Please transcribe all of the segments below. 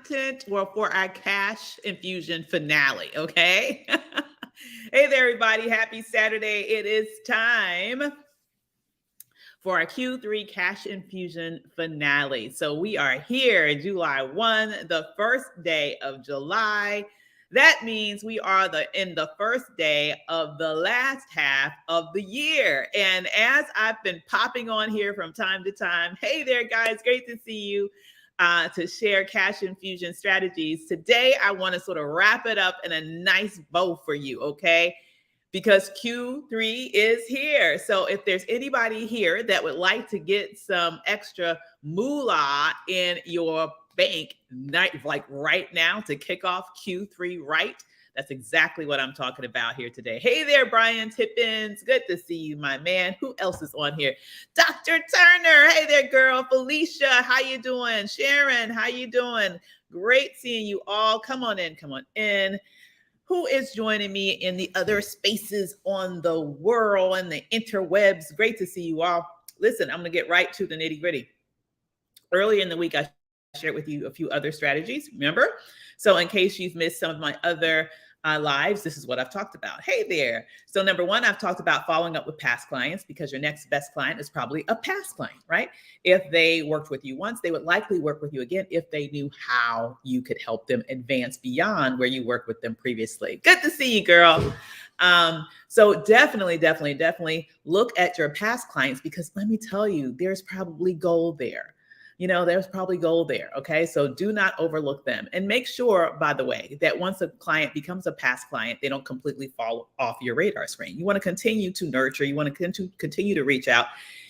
content for our cash infusion finale. Okay. Hey there, everybody. Happy Saturday. It is time for our Q3 cash infusion finale. So we are here July 1, the first day of July. That means we are in the first day of the last half of the year. And as I've been popping on here from time to time, hey there, guys, great to see you. To share cash infusion strategies. Today, I want to sort of wrap it up in a nice bow for you, okay? Because Q3 is here. So if there's anybody here that would like to get some extra moolah in your bank, like right now to kick off Q3 right, that's exactly what I'm talking about here today. Hey there, Brian Tippins. Good to see you, my man. Who else is on here? Dr. Turner. Hey there, girl. Felicia, how you doing? Sharon, how you doing? Great seeing you all. Come on in, come on in. Who is joining me in the other spaces on the world and the interwebs? Great to see you all. Listen, I'm going to get right to the nitty gritty. Earlier in the week, I shared with you a few other strategies, remember? So in case you've missed some of my other lives, this is what I've talked about. Hey there. So number one, I've talked about following up with past clients because your next best client is probably a past client, right? If they worked with you once, they would likely work with you again if they knew how you could help them advance beyond where you worked with them previously. Good to see you, girl. So definitely look at your past clients because let me tell you, there's probably gold there. There's probably gold there. Okay. So do not overlook them and make sure, by the way, that once a client becomes a past client, they don't completely fall off your radar screen. You want to continue to nurture. You want to continue to reach out.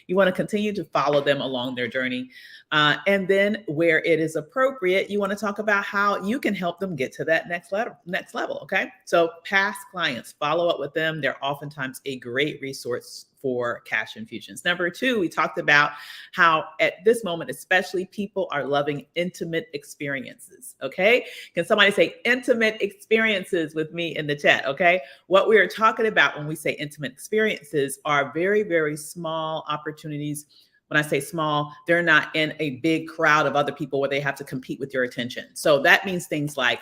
You want to continue to follow them along their journey. And then where it is appropriate, you want to talk about how you can help them get to that next level. Okay. So past clients, follow up with them. They're oftentimes a great resource for cash infusions. Number two, we talked about how at this moment, especially, people are loving intimate experiences. Okay. Can somebody say intimate experiences with me in the chat? Okay. What we are talking about when we say intimate experiences are very, very small opportunities. When I say small, they're not in a big crowd of other people where they have to compete with your attention. So that means things like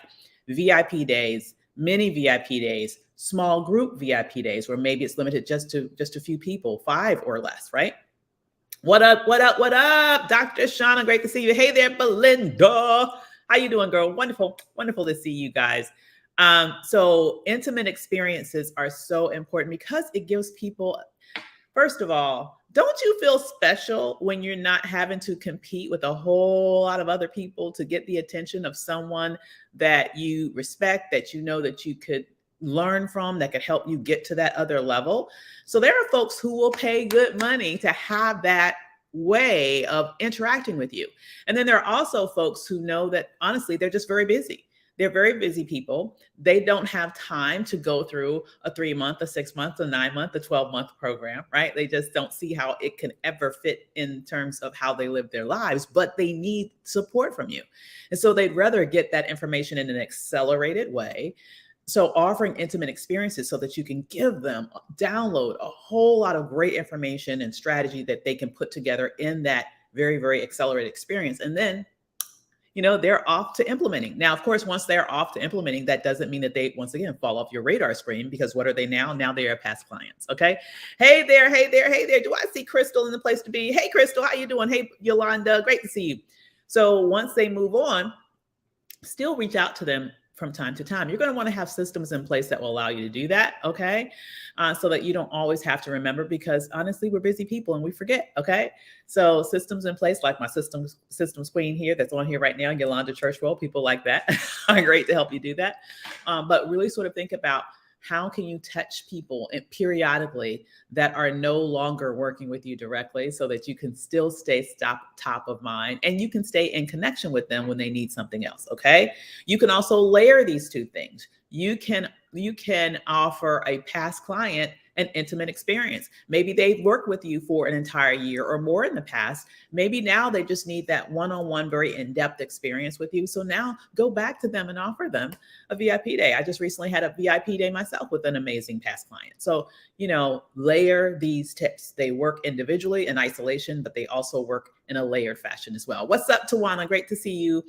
VIP days, mini VIP days, small group VIP days, where maybe it's limited just to a few people, 5 or less, right? What up? Dr. Shauna, great to see you. Hey there, Belinda. How you doing, girl? Wonderful to see you guys. So intimate experiences are so important because it gives people, first of all, don't you feel special when you're not having to compete with a whole lot of other people to get the attention of someone that you respect, that you know that you could learn from, that could help you get to that other level? So there are folks who will pay good money to have that way of interacting with you. And then there are also folks who know that, honestly, they're just very busy. They're very busy people. They don't have time to go through a 3-month, a 6-month, a 9-month, a 12-month program, right? They just don't see how it can ever fit in terms of how they live their lives, but they need support from you. And so they'd rather get that information in an accelerated way. So offering intimate experiences so that you can give them, download a whole lot of great information and strategy that they can put together in that very, very accelerated experience. And then they're off to implementing. Now, of course, once they're off to implementing, that doesn't mean that they, once again, fall off your radar screen, because what are they now? Now they are past clients. Okay. Hey there. Do I see Crystal in the place to be? Hey, Crystal, how you doing? Hey, Yolanda, great to see you. So once they move on, still reach out to them from time to time. You're going to want to have systems in place that will allow you to do that. Okay. So that you don't always have to remember, because honestly, we're busy people and we forget. Okay. So systems in place, like my systems queen here that's on here right now, Yolanda Churchwell, people like that are great to help you do that. But really sort of think about, how can you touch people periodically that are no longer working with you directly, so that you can still stay top of mind and you can stay in connection with them when they need something else. Okay. You can also layer these two things. You can offer a past client an intimate experience. Maybe they've worked with you for an entire year or more in the past. Maybe now they just need that one-on-one, very in-depth experience with you. So now go back to them and offer them a VIP day. I just recently had a VIP day myself with an amazing past client. So, layer these tips. They work individually in isolation, but they also work in a layered fashion as well. What's up, Tawana? Great to see you.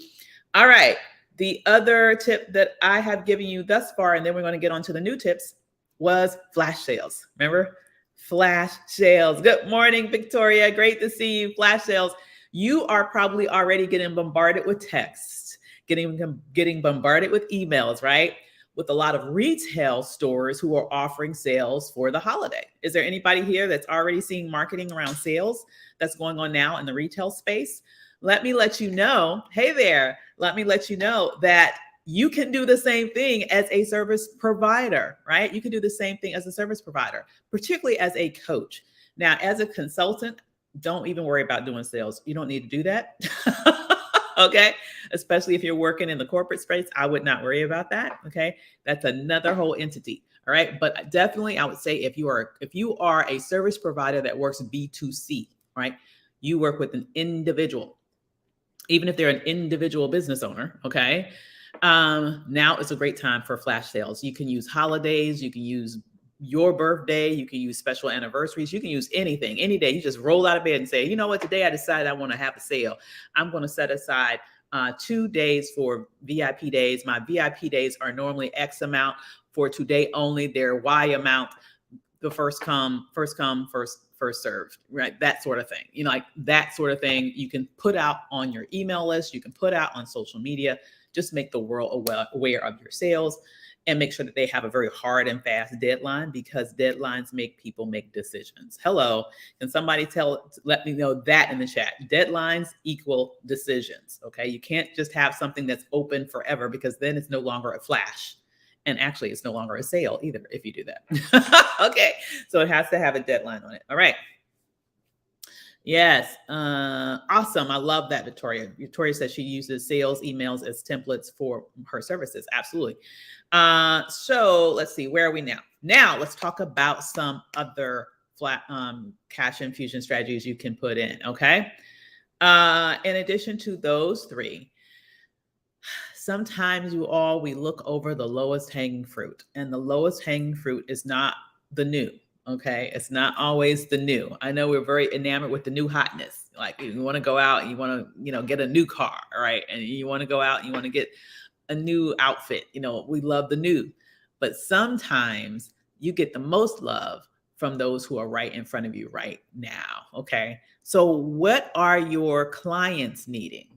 All right. The other tip that I have given you thus far, and then we're going to get on to the new tips, was flash sales. Remember? Flash sales. Good morning, Victoria. Great to see you. Flash sales. You are probably already getting bombarded with texts, getting bombarded with emails, right? With a lot of retail stores who are offering sales for the holiday. Is there anybody here that's already seeing marketing around sales that's going on now in the retail space? Let me let you know, hey there, let me let you know that you can do the same thing as a service provider, right? You can do the same thing as a service provider, particularly as a coach. Now, as a consultant, don't even worry about doing sales. You don't need to do that. Okay. Especially if you're working in the corporate space, I would not worry about that. Okay. That's another whole entity. All right. But definitely I would say if you are a service provider that works B2C, right? You work with an individual, even if they're an individual business owner. Okay. Now is a great time for flash sales. You can use holidays, you can use your birthday, you can use special anniversaries, you can use anything, any day. You just roll out of bed and say, you know what, today I decided I want to have a sale. I'm going to set aside 2 days for VIP days. My VIP days are normally X amount. For today only, they're Y amount. The first come, first served, right? That sort of thing. You know, like that sort of thing you can put out on your email list, you can put out on social media. Just make the world aware of your sales and make sure that they have a very hard and fast deadline, because deadlines make people make decisions. Hello, can somebody let me know that in the chat? Deadlines equal decisions, okay? You can't just have something that's open forever, because then it's no longer a flash. And actually, it's no longer a sale either if you do that. Okay, so it has to have a deadline on it. All right. Yes. Awesome. I love that, Victoria. Victoria says she uses sales emails as templates for her services. Absolutely. So let's see, where are we now? Now let's talk about some other cash infusion strategies you can put in. Okay. In addition to those three, sometimes we look over the lowest hanging fruit, and the lowest hanging fruit is not the new. Okay. It's not always the new. I know we're very enamored with the new hotness. Like you want to go out and you want to, get a new car. Right. And you want to go out and you want to get a new outfit. We love the new, but sometimes you get the most love from those who are right in front of you right now. Okay. So what are your clients needing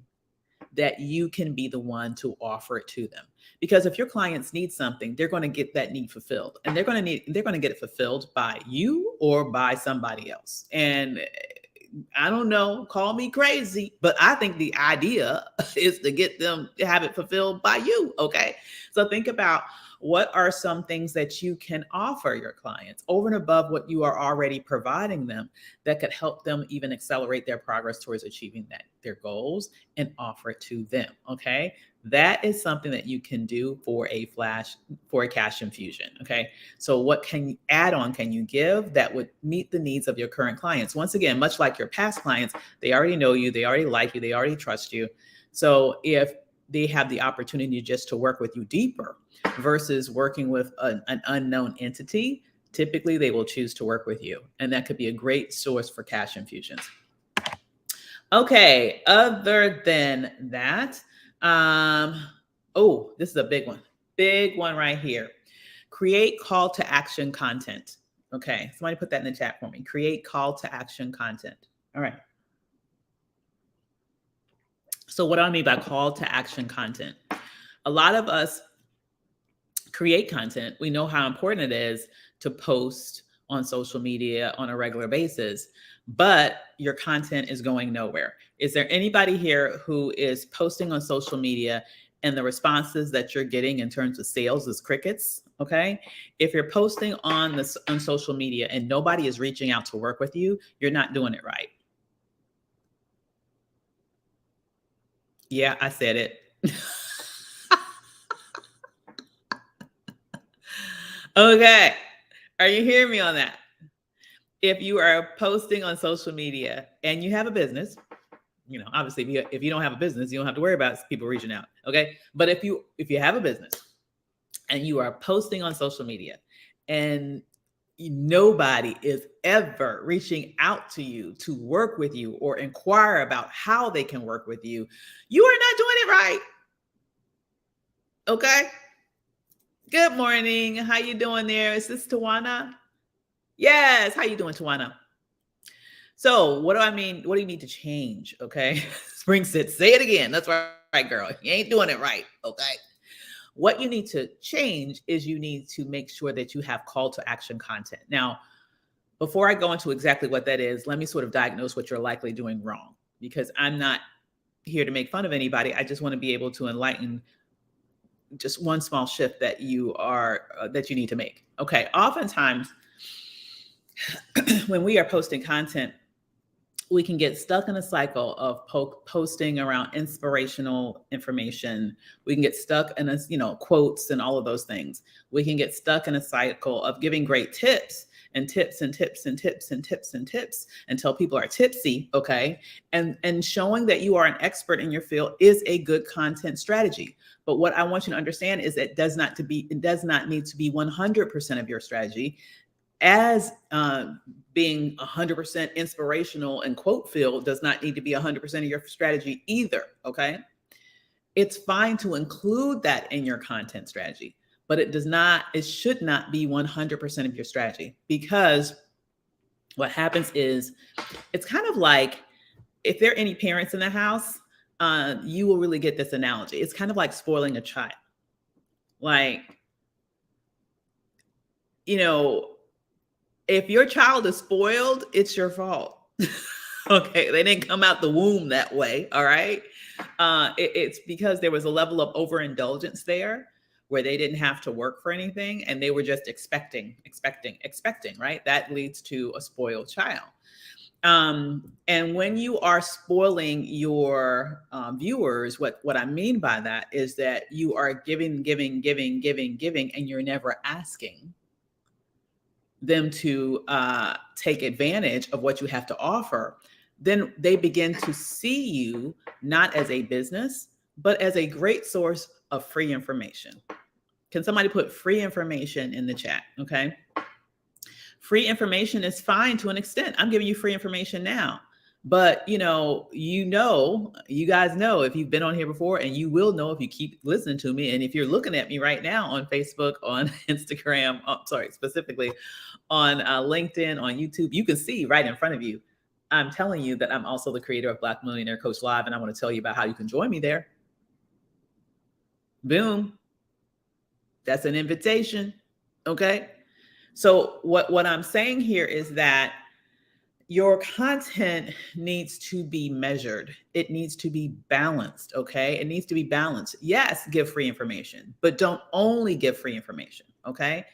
that you can be the one to offer it to them? Because if your clients need something, they're going to get that need fulfilled, and they're going to get it fulfilled by you or by somebody else. And I don't know, call me crazy, but I think the idea is to get them to have it fulfilled by you. Okay. So think about what are some things that you can offer your clients over and above what you are already providing them that could help them even accelerate their progress towards achieving their goals, and offer it to them. Okay. That is something that you can do for a cash infusion. Okay. So what add-on can you give that would meet the needs of your current clients? Once again, much like your past clients, they already know you, they already like you, they already trust you. So if they have the opportunity just to work with you deeper versus working with an unknown entity, typically they will choose to work with you. And that could be a great source for cash infusions. Okay. Other than that, this is a big one. Big one right here. Create call to action content. Okay. Somebody put that in the chat for me. Create call to action content. All right. So what do I mean by call to action content? A lot of us create content. We know how important it is to post on social media on a regular basis, but your content is going nowhere. Is there anybody here who is posting on social media and the responses that you're getting in terms of sales is crickets? Okay. If you're posting on social media and nobody is reaching out to work with you, you're not doing it right. Yeah, I said it. Okay. Are you hearing me on that? If you are posting on social media and you have a business, obviously if you don't have a business, you don't have to worry about people reaching out. Okay. But if you have a business and you are posting on social media and nobody is ever reaching out to you to work with you or inquire about how they can work with you, you are not doing it right. Okay. Good morning. How you doing there? Is this Tawana? Yes. How you doing, Tawana? So, what do I mean? What do you need to change? Okay. Spring said, say it again. That's right, girl. You ain't doing it right. Okay. What you need to change is you need to make sure that you have call to action content. Now, before I go into exactly what that is, let me sort of diagnose what you're likely doing wrong, because I'm not here to make fun of anybody. I just want to be able to enlighten just one small shift that you need to make. Okay. Oftentimes, when we are posting content, we can get stuck in a cycle of posting around inspirational information. We can get stuck in quotes and all of those things. We can get stuck in a cycle of giving great tips and tips and tips and tips and tips and tips until people are tipsy. Okay. And showing that you are an expert in your field is a good content strategy. But what I want you to understand is it does not need to be 100% of your strategy. As being 100% inspirational and quote filled does not need to be 100% of your strategy either. Okay. It's fine to include that in your content strategy, but it should not be 100% of your strategy, because what happens is it's kind of like, if there are any parents in the house, you will really get this analogy. It's kind of like spoiling a child. Like, if your child is spoiled, it's your fault. Okay, they didn't come out the womb that way. All right, it's because there was a level of overindulgence there, where they didn't have to work for anything and they were just expecting. Right, that leads to a spoiled child. And when you are spoiling your viewers, what I mean by that is that you are giving, and you're never asking them to take advantage of what you have to offer. Then they begin to see you not as a business, but as a great source of free information. Can somebody put free information in the chat? Okay. Free information is fine to an extent. I'm giving you free information now. But you guys know, if you've been on here before, and you will know if you keep listening to me, and if you're looking at me right now on Facebook, on Instagram, specifically on LinkedIn, on YouTube, you can see right in front of you, I'm telling you that I'm also the creator of Black Millionaire Coach Live, and I want to tell you about how you can join me there. Boom. That's an invitation. Okay. So what I'm saying here is that your content needs to be measured. It needs to be balanced. Okay. It needs to be balanced. Yes, give free information, but don't only give free information. Okay.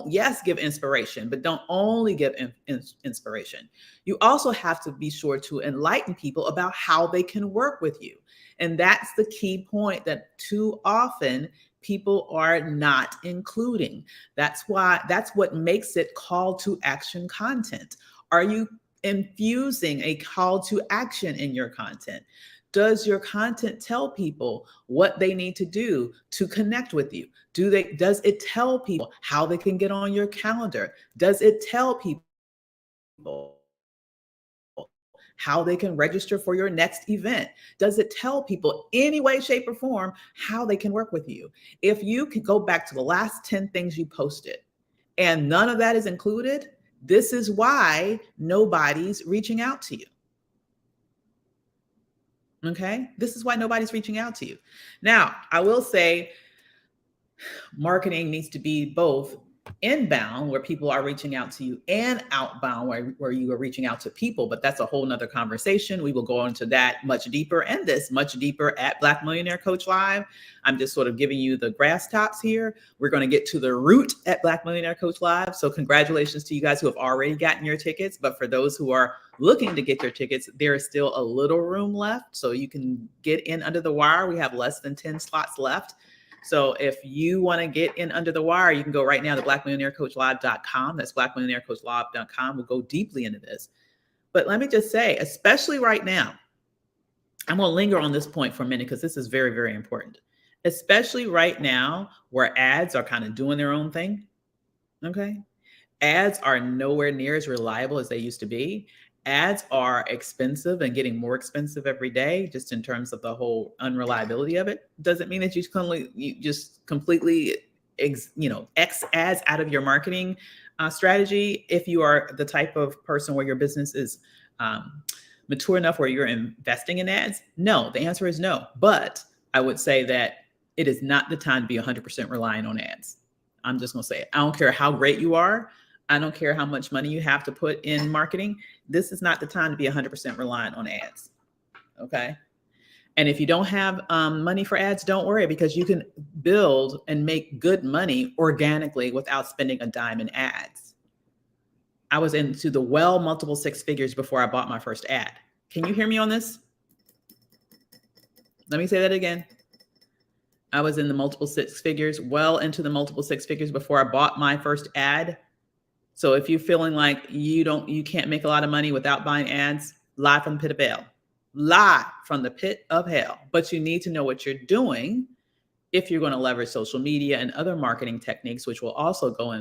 Yes, give inspiration, but don't only give inspiration. You also have to be sure to enlighten people about how they can work with you. And that's the key point that too often people are not including. That's what makes it call to action content. Are you infusing a call to action in your content? Does your content tell people what they need to do to connect with you? Does it tell people how they can get on your calendar? Does it tell people how they can register for your next event? Does it tell people any way, shape, or form how they can work with you? If you could go back to the last 10 things you posted and none of that is included, this is why nobody's reaching out to you. Okay? This is why nobody's reaching out to you. Now, I will say marketing needs to be both inbound, where people are reaching out to you, and outbound, where you are reaching out to people. But that's a whole nother conversation. We will go into that much deeper, and this much deeper at Black Millionaire Coach Live. I'm just sort of giving you the grass tops here. We're going to get to the root at Black Millionaire Coach Live. So congratulations to you guys who have already gotten your tickets. But for those who are looking to get your tickets, there is still a little room left. So you can get in under the wire. We have less than 10 slots left. So if you want to get in under the wire, you can go right now to blackmillionairecoachlive.com. That's blackmillionairecoachlive.com. We'll go deeply into this. But let me just say, especially right now, I'm going to linger on this point for a minute because this is very, very important. Especially right now, where ads are kind of doing their own thing. Okay. Ads are nowhere near as reliable as they used to be. ads are expensive and getting more expensive every day, just in terms of the whole unreliability of it. Doesn't mean that you just completely X ads out of your marketing strategy. If you are the type of person where your business is mature enough where you're investing in ads, no, the answer is no. But I would say that it is not the time to be 100% reliant on ads. I'm just going to say it. I don't care how great you are. I don't care how much money you have to put in marketing. This is not the time to be 100% reliant on ads. Okay. And if you don't have money for ads, don't worry, because you can build and make good money organically without spending a dime in ads. I was into the multiple six figures before I bought my first ad. Can you hear me on this? Let me say that again. I was in the multiple six figures, into the multiple six figures before I bought my first ad. So if you're feeling like you can't make a lot of money without buying ads, lie from the pit of hell. Lie from the pit of hell. But you need to know what you're doing if you're going to leverage social media and other marketing techniques, which we'll also go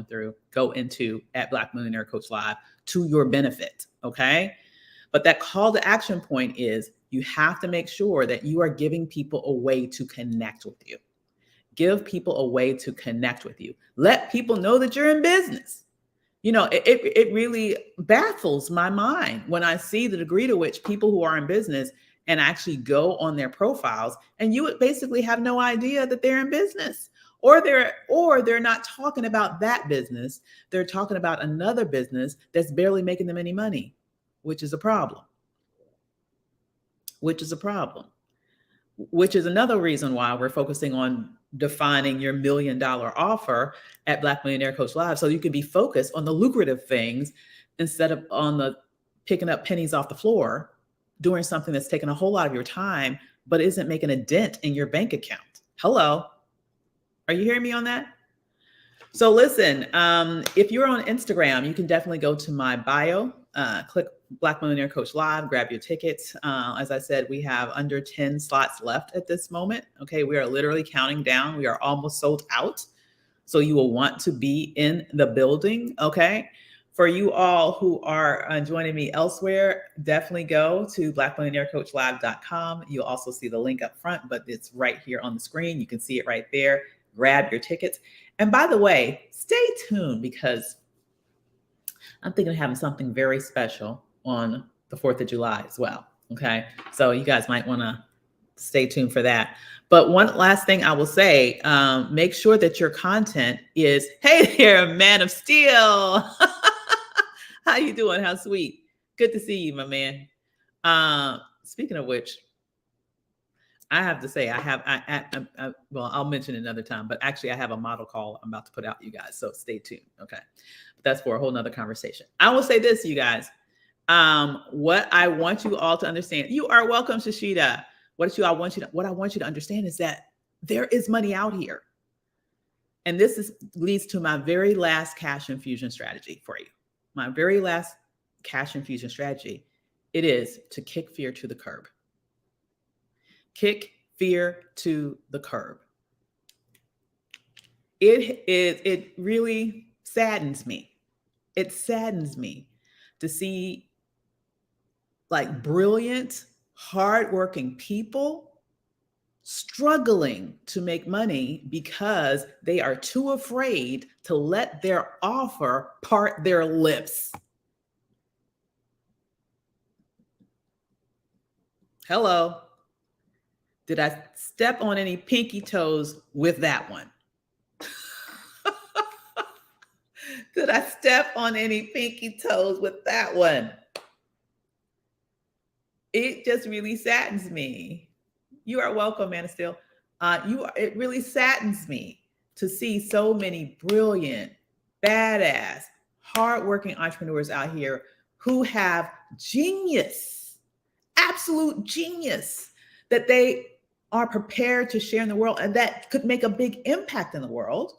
into at Black Millionaire Coach Live, to your benefit. Okay. But that call to action point is you have to make sure that you are giving people a way to connect with you. Give people a way to connect with you. Let people know that you're in business. It really baffles my mind when I see the degree to which people who are in business and actually go on their profiles, and you would basically have no idea that they're in business, or they're not talking about that business. They're talking about another business that's barely making them any money, which is a problem. Which is another reason why we're focusing on defining your $1 million offer at Black Millionaire Coach Live, so you can be focused on the lucrative things instead of on the picking up pennies off the floor, doing something that's taking a whole lot of your time, but isn't making a dent in your bank account. Hello. Are you hearing me on that? So listen, if you're on Instagram, you can definitely go to my bio, click Black Millionaire Coach Live, grab your tickets. As I said, we have under 10 slots left at this moment. Okay, we are literally counting down. We are almost sold out. So you will want to be in the building. Okay. For you all who are joining me elsewhere, definitely go to blackmillionairecoachlive.com. You'll also see the link up front, but it's right here on the screen. You can see it right there. Grab your tickets. And by the way, stay tuned, because I'm thinking of having something very special on the 4th of July as well. Okay. So you guys might want to stay tuned for that. But one last thing I will say, make sure that your content is, hey there, Man of Steel. How you doing? How sweet. Good to see you, my man. Speaking of which, I have to say, well, I'll mention it another time, but actually I have a model call I'm about to put out, you guys. So stay tuned. Okay. But that's for a whole nother conversation. I will say this, you guys. What I want you all to understand, you are welcome, Shashida. What I want you to understand is that there is money out here. And this leads to my very last cash infusion strategy for you. My very last cash infusion strategy. It is to kick fear to the curb. Kick fear to the curb. It really saddens me. It saddens me to see like brilliant, hardworking people struggling to make money because they are too afraid to let their offer part their lips. Hello. Did I step on any pinky toes with that one? Did I step on any pinky toes with that one? It just really saddens me. You are welcome, Man of Steel. It really saddens me to see so many brilliant, badass, hardworking entrepreneurs out here who have genius, absolute genius, that they are prepared to share in the world and that could make a big impact in the world,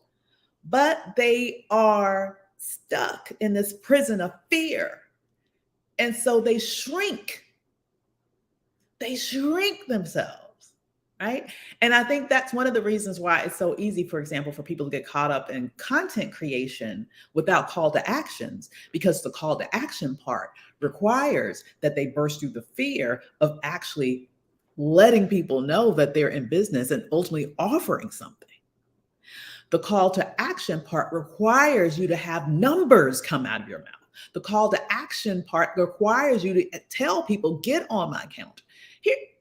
but they are stuck in this prison of fear. And so they shrink themselves. right? And I think that's one of the reasons why it's so easy, for example, for people to get caught up in content creation without call to actions, because the call to action part requires that they burst through the fear of actually letting people know that they're in business and ultimately offering something. The call to action part requires you to have numbers come out of your mouth. The call to action part requires you to tell people, get on my account.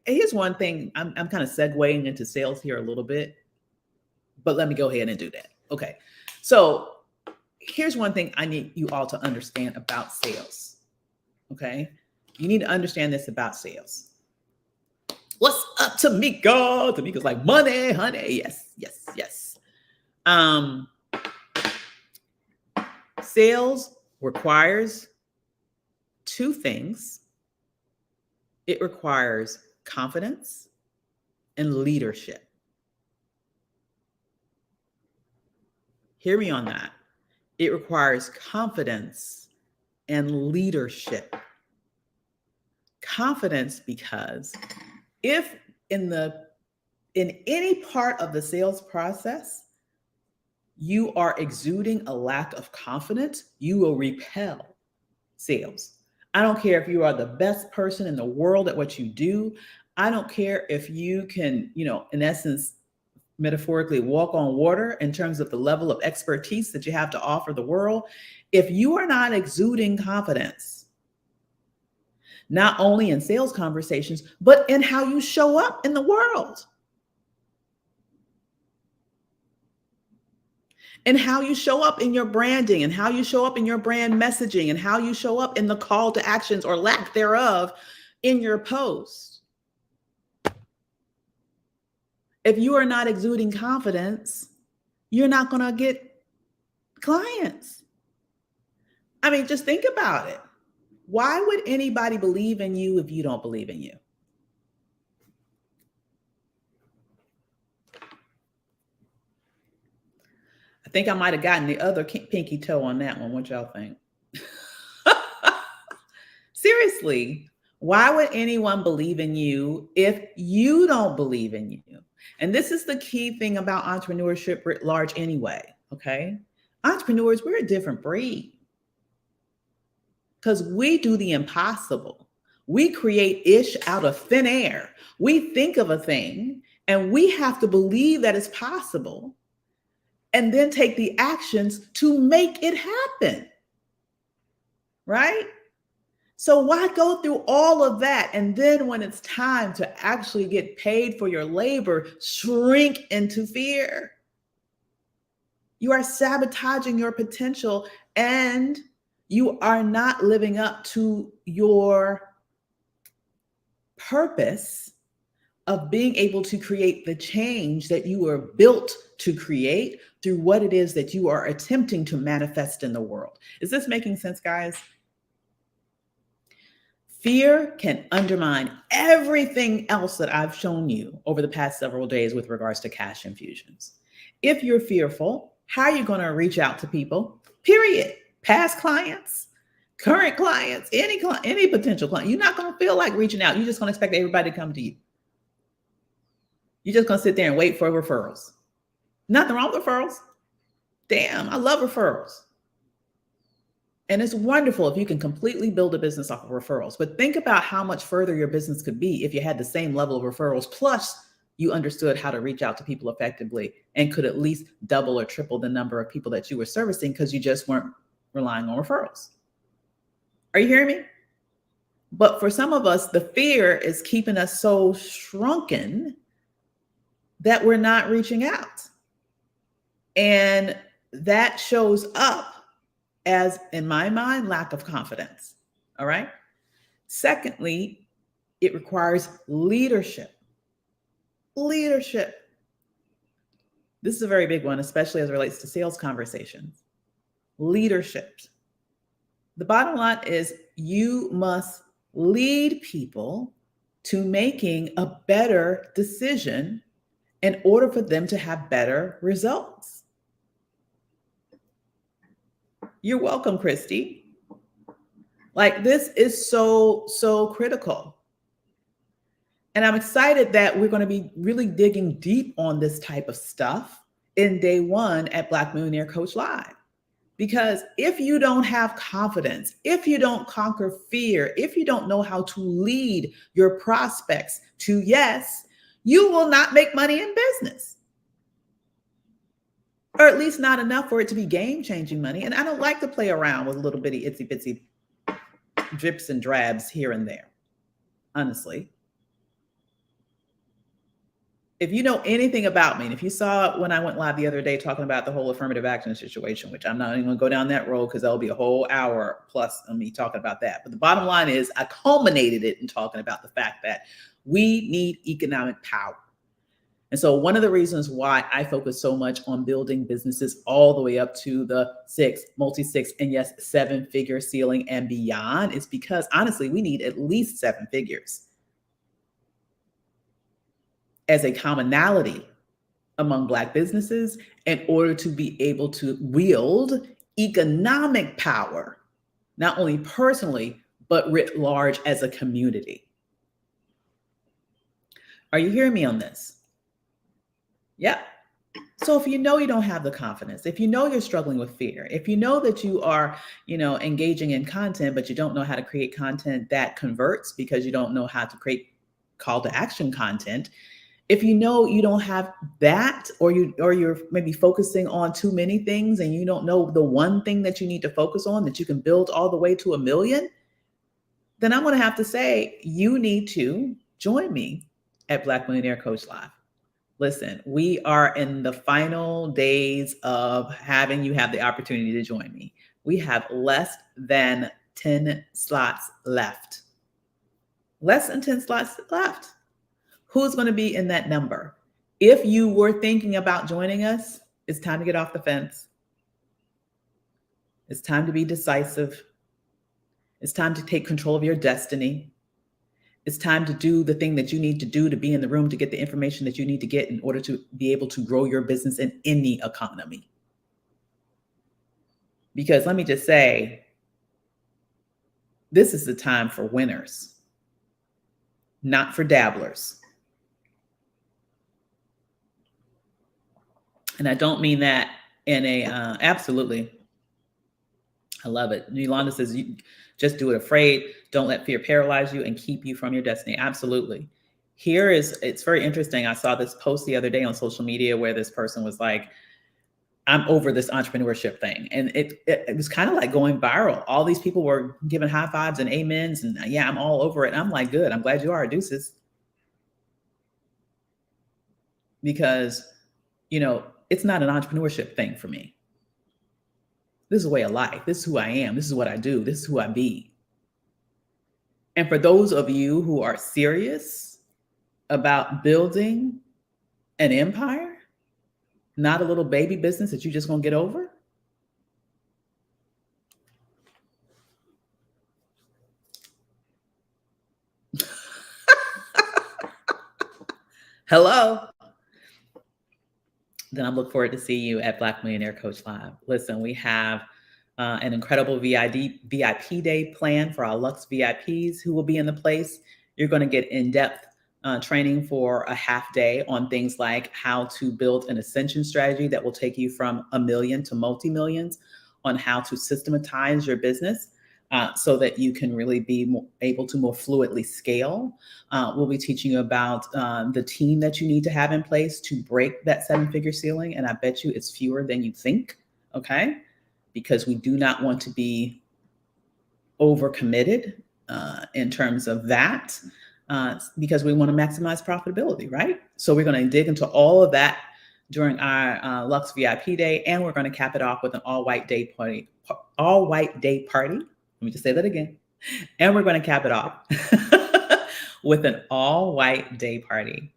Here's one thing. I'm kind of segueing into sales here a little bit, but let me go ahead and do that. Okay. So here's one thing I need you all to understand about sales. Okay. You need to understand this about sales. What's up, Tamika? Tamika's like, money, honey. Yes, yes, yes. Sales requires two things. It requires confidence and leadership. Hear me on that. It requires confidence and leadership. Confidence, because if in any part of the sales process you are exuding a lack of confidence, you will repel sales. I don't care if you are the best person in the world at what you do. I don't care if you can, in essence, metaphorically walk on water in terms of the level of expertise that you have to offer the world. If you are not exuding confidence, not only in sales conversations, but in how you show up in the world, and how you show up in your branding, and how you show up in your brand messaging, and how you show up in the call to actions or lack thereof in your post. If you are not exuding confidence, you're not going to get clients. I mean, just think about it. Why would anybody believe in you if you don't believe in you? I think I might have gotten the other pinky toe on that one. What y'all think? Seriously, why would anyone believe in you if you don't believe in you? And this is the key thing about entrepreneurship writ large anyway, okay? Entrepreneurs, we're a different breed because we do the impossible. We create ish out of thin air. We think of a thing and we have to believe that it's possible and then take the actions to make it happen, right? So why go through all of that? And then when it's time to actually get paid for your labor, shrink into fear? You are sabotaging your potential and you are not living up to your purpose of being able to create the change that you were built to create through what it is that you are attempting to manifest in the world. Is this making sense, guys? Fear can undermine everything else that I've shown you over the past several days with regards to cash infusions. If you're fearful, how are you going to reach out to people? Period. Past clients, current clients, any potential client. You're not going to feel like reaching out. You're just going to expect everybody to come to you. You're just going to sit there and wait for referrals. Nothing wrong with referrals. Damn, I love referrals. And it's wonderful if you can completely build a business off of referrals. But think about how much further your business could be if you had the same level of referrals, plus you understood how to reach out to people effectively and could at least double or triple the number of people that you were servicing because you just weren't relying on referrals. Are you hearing me? But for some of us, the fear is keeping us so shrunken that we're not reaching out. And that shows up as, in my mind, lack of confidence. All right. Secondly, it requires leadership. Leadership. This is a very big one, especially as it relates to sales conversations. Leadership. The bottom line is you must lead people to making a better decision in order for them to have better results. You're welcome, Christy. Like, this is so critical. And I'm excited that we're going to be really digging deep on this type of stuff in day one at Black Millionaire Coach Live. Because if you don't have confidence, if you don't conquer fear, if you don't know how to lead your prospects to yes, you will not make money in business. Or at least not enough for it to be game-changing money. And I don't like to play around with little bitty itsy bitsy drips and drabs here and there, honestly. If you know anything about me, and if you saw when I went live the other day talking about the whole affirmative action situation, which I'm not even going to go down that road because that'll be a whole hour plus of me talking about that. But the bottom line is I culminated it in talking about the fact that we need economic power. And so one of the reasons why I focus so much on building businesses all the way up to the multi-six, and yes, 7-figure ceiling and beyond is because honestly, we need at least 7 figures as a commonality among Black businesses in order to be able to wield economic power, not only personally, but writ large as a community. Are you hearing me on this? Yeah. So if you know you don't have the confidence, if you know you're struggling with fear, if you know that you are, engaging in content, but you don't know how to create content that converts because you don't know how to create call to action content, if you know you don't have that, or you're maybe focusing on too many things and you don't know the one thing that you need to focus on that you can build all the way to 1 million, then I'm going to have to say you need to join me at Black Millionaire Coach Live. Listen, we are in the final days of having you have the opportunity to join me. We have less than 10 slots left. Less than 10 slots left. Who's going to be in that number? If you were thinking about joining us, it's time to get off the fence. It's time to be decisive. It's time to take control of your destiny. It's time to do the thing that you need to do to be in the room to get the information that you need to get in order to be able to grow your business in any economy. Because let me just say, this is the time for winners, not for dabblers. And I don't mean that in a, absolutely. I love it. Yolanda says, you just do it afraid. Don't let fear paralyze you and keep you from your destiny. Absolutely. It's very interesting. I saw this post the other day on social media where this person was like, I'm over this entrepreneurship thing. And it was kind of like going viral. All these people were giving high fives and amens and yeah, I'm all over it. And I'm like, good. I'm glad you are, deuces. Because, it's not an entrepreneurship thing for me. This is a way of life. This is who I am. This is what I do. This is who I be. And for those of you who are serious about building an empire, not a little baby business that you're just going to get over, hello, then I look forward to see you at Black Millionaire Coach Live. Listen, we have an incredible VIP day planned for our Lux VIPs who will be in the place. You're going to get in-depth training for a half day on things like how to build an ascension strategy that will take you from 1 million to multi-millions, on how to systematize your business so that you can really be able to more fluidly scale. We'll be teaching you about the team that you need to have in place to break that 7-figure ceiling. And I bet you it's fewer than you think, okay? Because we do not want to be overcommitted in terms of that because we want to maximize profitability, right? So we're going to dig into all of that during our Lux VIP day, and we're going to cap it off with an all-white day party. Let me just say that again. And we're going to cap it off with an all-white day party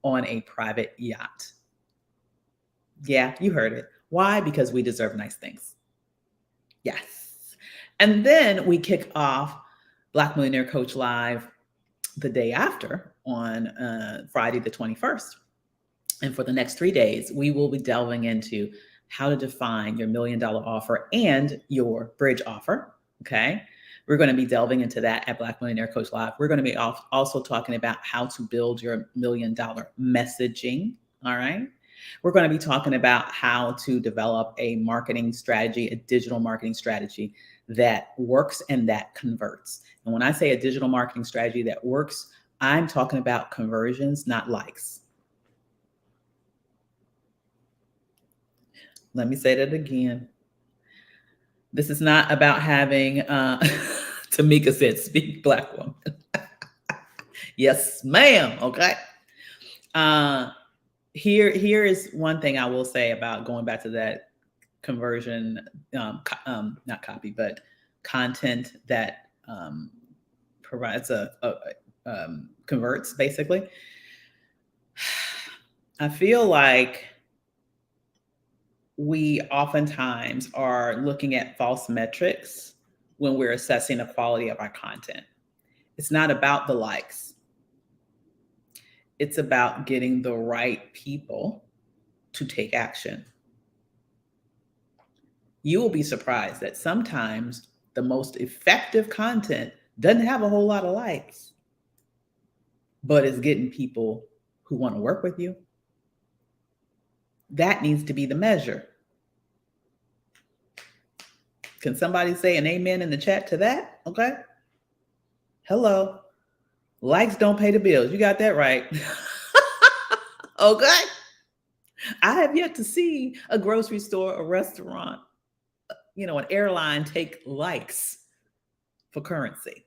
on a private yacht. Yeah, you heard it. Why? Because we deserve nice things. Yes. And then we kick off Black Millionaire Coach Live the day after on Friday the 21st. And for the next 3 days, we will be delving into how to define your $1 million offer and your bridge offer. Okay. We're going to be delving into that at Black Millionaire Coach Live. We're going to be also talking about how to build your $1 million messaging. All right. We're going to be talking about how to develop a marketing strategy, a digital marketing strategy that works and that converts. And when I say a digital marketing strategy that works, I'm talking about conversions, not likes. Let me say that again. This is not about having, Tamika said, speak Black woman. Yes, ma'am. Okay. Here is one thing I will say about going back to that conversion, not copy, but content that provides converts, basically. I feel like we oftentimes are looking at false metrics when we're assessing the quality of our content. It's not about the likes. It's about getting the right people to take action. You will be surprised that sometimes the most effective content doesn't have a whole lot of likes, but is getting people who want to work with you. That needs to be the measure. Can somebody say an amen in the chat to that? Okay. Hello. Likes don't pay the bills. You got that right. Okay. I have yet to see a grocery store, a restaurant, an airline take likes for currency.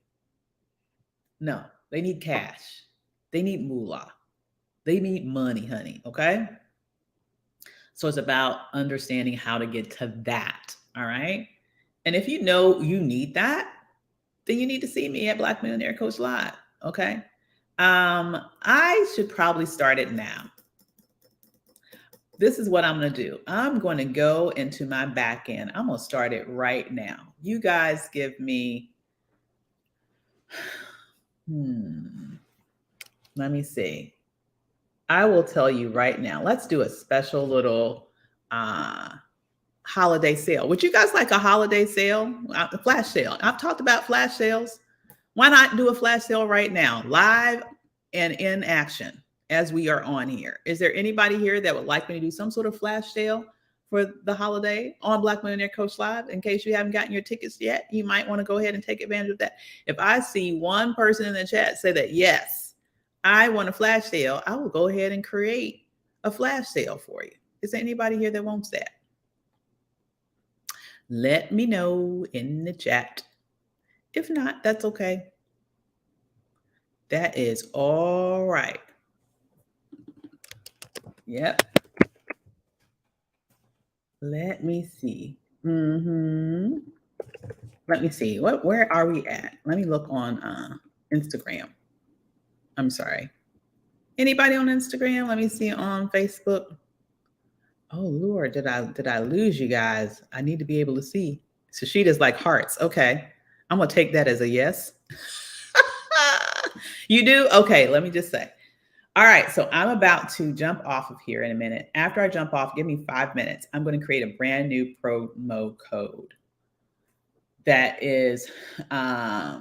No, they need cash. They need moolah. They need money, honey. Okay. So it's about understanding how to get to that. All right. And if you know you need that, then you need to see me at Black Millionaire Coach Live. Okay. I should probably start it now. This is what I'm going to do. I'm going to go into my back end. I'm going to start it right now. You guys give me, let me see. I will tell you right now. Let's do a special little holiday sale. Would you guys like a holiday sale? A flash sale. I've talked about flash sales. Why not do a flash sale right now, live and in action as we are on here? Is there anybody here that would like me to do some sort of flash sale for the holiday on Black Millionaire Coach Live? In case you haven't gotten your tickets yet, you might want to go ahead and take advantage of that. If I see one person in the chat say that, yes, I want a flash sale, I will go ahead and create a flash sale for you. Is there anybody here that wants that? Let me know in the chat. If not, that's okay. That is all right. Yep. Let me see. Let me see. Where are we at? Let me look on Instagram. I'm sorry. Anybody on Instagram? Let me see on Facebook. Oh Lord, did I lose you guys? I need to be able to see. So she does like hearts. Okay. I'm gonna take that as a yes. You do? Okay, let me just say. All right, so I'm about to jump off of here in a minute. After I jump off, give me 5 minutes. I'm going to create a brand new promo code that is, I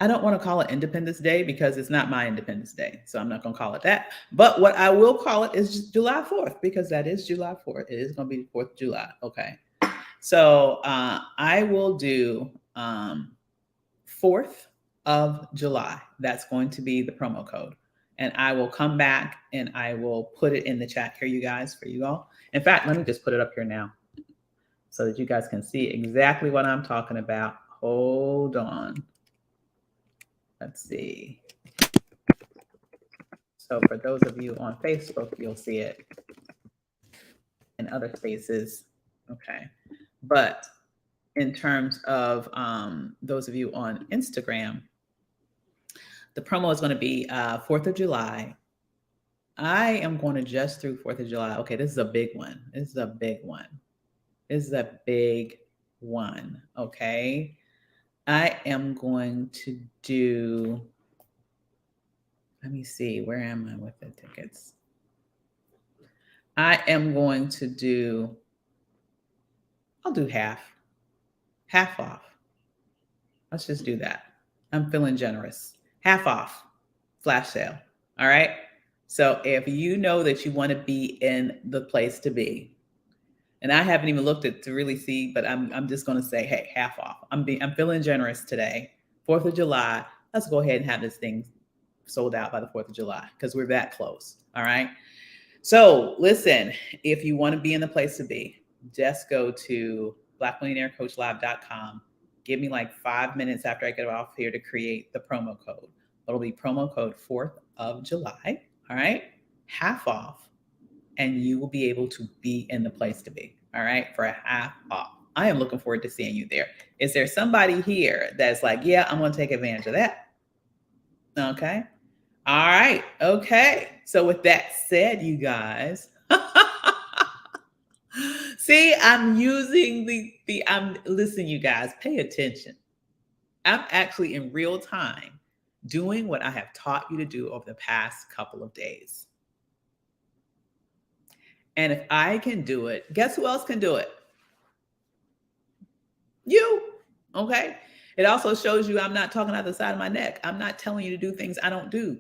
don't want to call it Independence Day because it's not my Independence Day. So I'm not going to call it that. But what I will call it is July 4th because that is July 4th. It is going to be the 4th of July. Okay. So I will do 4th of July. That's going to be the promo code. And I will come back and I will put it in the chat here, you guys, for you all. In fact, let me just put it up here now so that you guys can see exactly what I'm talking about. Hold on. Let's see. So for those of you on Facebook, you'll see it in other spaces. Okay. But in terms of those of you on Instagram, the promo is going to be 4th of July. I am going to just through 4th of July. Okay, this is a big one. This is a big one. This is a big one. Okay. I am going to do, let me see, where am I with the tickets? I am going to do, I'll do half. half off. Let's just do that. I'm feeling generous. Half off flash sale. All right. So if you know that you want to be in the place to be, and I haven't even looked at to really see, but I'm just going to say, hey, half off. I'm feeling generous today. 4th of July. Let's go ahead and have this thing sold out by the 4th of July because we're that close. All right. So listen, if you want to be in the place to be, just go to blackmillionairecoachlive.com. Give me like 5 minutes after I get off here to create the promo code. It'll be promo code 4th of July. All right. Half off. And you will be able to be in the place to be. All right. For a half off. I am looking forward to seeing you there. Is there somebody here that's like, yeah, I'm going to take advantage of that? Okay. All right. Okay. So with that said, you guys, see, I'm using listen, you guys, pay attention. I'm actually in real time doing what I have taught you to do over the past couple of days. And if I can do it, guess who else can do it? You. Okay. It also shows you I'm not talking out the side of my neck. I'm not telling you to do things I don't do.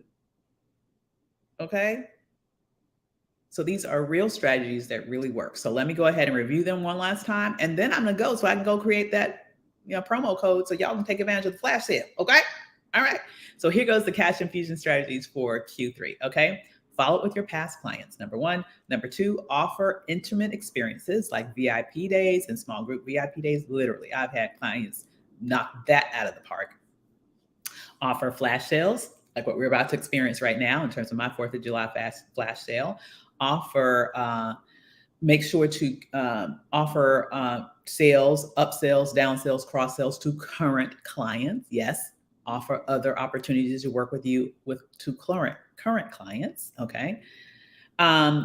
Okay. So these are real strategies that really work. So let me go ahead and review them one last time. And then I'm going to go so I can go create that promo code so y'all can take advantage of the flash sale. Okay. All right. So here goes the cash infusion strategies for Q3. Okay. Follow it with your past clients. Number 1. Number 2, offer intimate experiences like VIP days and small group VIP days. Literally, I've had clients knock that out of the park. Offer flash sales like what we're about to experience right now in terms of my 4th of July flash sale. Offer, make sure to offer sales, upsells, downsales, cross sales to current clients. Yes. Offer other opportunities to work with you to current clients. Okay.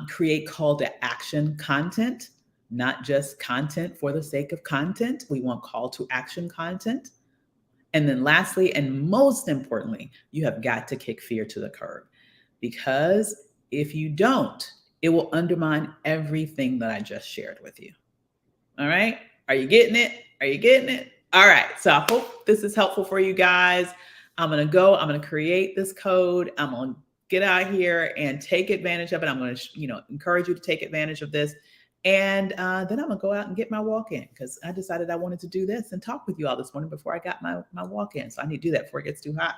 Create call to action content, not just content for the sake of content. We want call to action content. And then lastly, and most importantly, you have got to kick fear to the curb, because if you don't, it will undermine everything that I just shared with you. All right. Are you getting it? Are you getting it? All right. So I hope this is helpful for you guys. I'm going to create this code. I'm going to get out here and take advantage of it. I'm going to, encourage you to take advantage of this. And then I'm going to go out and get my walk-in, because I decided I wanted to do this and talk with you all this morning before I got my walk-in. So I need to do that before it gets too hot.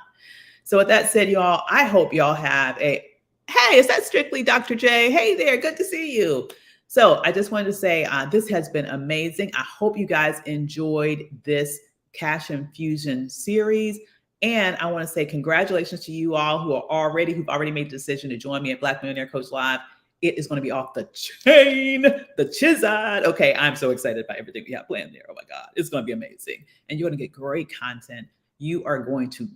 So with that said, y'all, I hope y'all have hey, is that Strictly Dr. J? Hey there. Good to see you. So I just wanted to say this has been amazing. I hope you guys enjoyed this Cash Infusion series. And I want to say congratulations to you all who've already made the decision to join me at Black Millionaire Coach Live. It is going to be off the chain, the chizard. Okay, I'm so excited about everything we have planned there. Oh my God, it's going to be amazing. And you're going to get great content. You are going to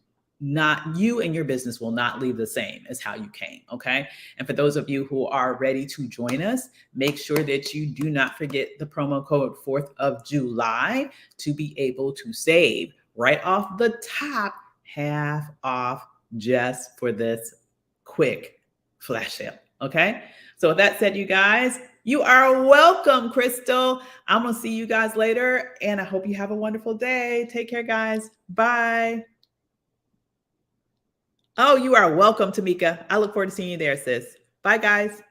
you and your business will not leave the same as how you came. Okay. And for those of you who are ready to join us, make sure that you do not forget the promo code 4th of July to be able to save right off the top, half off, just for this quick flash sale. Okay. So with that said, you guys, you are welcome, Crystal. I'm going to see you guys later. And I hope you have a wonderful day. Take care, guys. Bye. Oh, you are welcome, Tamika. I look forward to seeing you there, sis. Bye, guys.